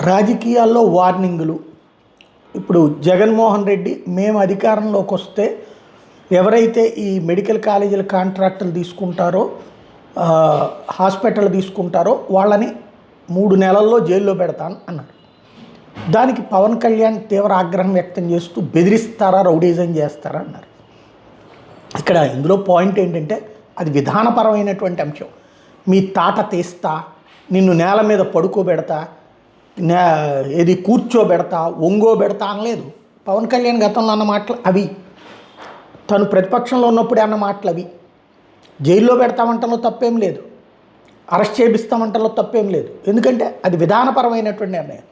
రాజకీయాల్లో వార్నింగులు. ఇప్పుడు జగన్మోహన్ రెడ్డి మేము అధికారంలోకి వస్తే ఎవరైతే ఈ మెడికల్ కాలేజీల కాంట్రాక్టులు తీసుకుంటారో, హాస్పిటల్ తీసుకుంటారో వాళ్ళని 3 నెలల్లో జైల్లో పెడతాను అన్నారు. దానికి పవన్ కళ్యాణ్ తీవ్ర ఆగ్రహం వ్యక్తం చేస్తూ బెదిరిస్తారా, రౌడీజం చేస్తారా అన్నారు. ఇక్కడ ఇందులో పాయింట్ ఏంటంటే అది విధానపరమైనటువంటి అంశం. మీ తాట తీస్తా, నిన్ను నేల మీద పడుకోబెడతా, ఏది కూర్చోబెడతా, ఒంగోబెడతా అనలేదు. పవన్ కళ్యాణ్ గతంలో అన్న మాటలు అవి, తను ప్రతిపక్షంలో ఉన్నప్పుడే అన్న మాటలు అవి. జైల్లో పెడతామంటలో తప్పేం లేదు, అరెస్ట్ చేపిస్తామంటలో తప్పేం లేదు. ఎందుకంటే అది విధానపరమైనటువంటి నిర్ణయం.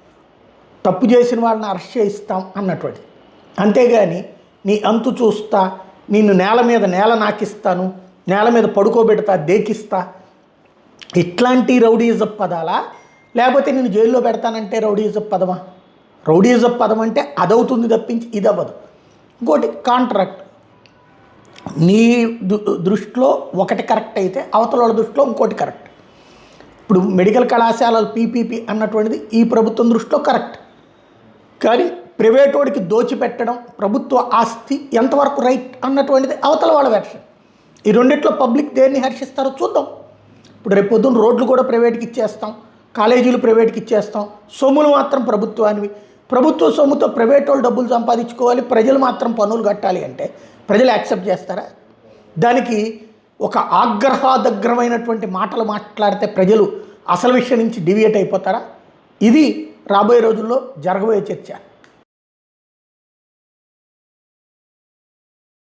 తప్పు చేసిన వాళ్ళని అరెస్ట్ చేయిస్తాం అన్నటువంటి, అంతేగాని నీ అంతు చూస్తా, నిన్ను నేల నాకిస్తాను, నేల మీద పడుకోబెడతా, దేకిస్తా, ఇట్లాంటి రౌడీజప్ పదాలా? లేకపోతే నేను జైల్లో పెడతానంటే రౌడీజప్ పదమా? రౌడీజప్ పదం అంటే అదవుతుంది తప్పించి ఇది అవ్వదు. ఇంకోటి కాంట్రాక్ట్. నీ దృష్టిలో ఒకటి కరెక్ట్ అయితే అవతల వాళ్ళ దృష్టిలో ఇంకోటి కరెక్ట్. ఇప్పుడు మెడికల్ కళాశాలలు పీపీపీ అన్నటువంటిది ఈ ప్రభుత్వం దృష్టిలో కరెక్ట్, కానీ ప్రైవేట్ వాడికి దోచిపెట్టడం, ప్రభుత్వ ఆస్తి ఎంతవరకు రైట్ అన్నటువంటిది అవతల వాళ్ళ వెర్షన్. ఈ రెండిట్లో పబ్లిక్ దేన్ని హర్షిస్తారో చూద్దాం. ఇప్పుడు రేపు పొద్దున్న రోడ్లు కూడా ప్రైవేట్కి ఇచ్చేస్తాం, కాలేజీలు ప్రైవేట్కి ఇచ్చేస్తాం, సొమ్ములు మాత్రం ప్రభుత్వానివి. ప్రభుత్వ సొమ్ముతో ప్రైవేట్ వాళ్ళు డబ్బులు సంపాదించుకోవాలి, ప్రజలు మాత్రం పన్నులు కట్టాలి అంటే ప్రజలు యాక్సెప్ట్ చేస్తారా? దానికి ఒక ఆగ్రహాదగ్రమైనటువంటి మాటలు మాట్లాడితే ప్రజలు అసలు విషయం నుంచి డివియేట్ అయిపోతారా? ఇది రాబోయే రోజుల్లో జరగబోయే చర్చ.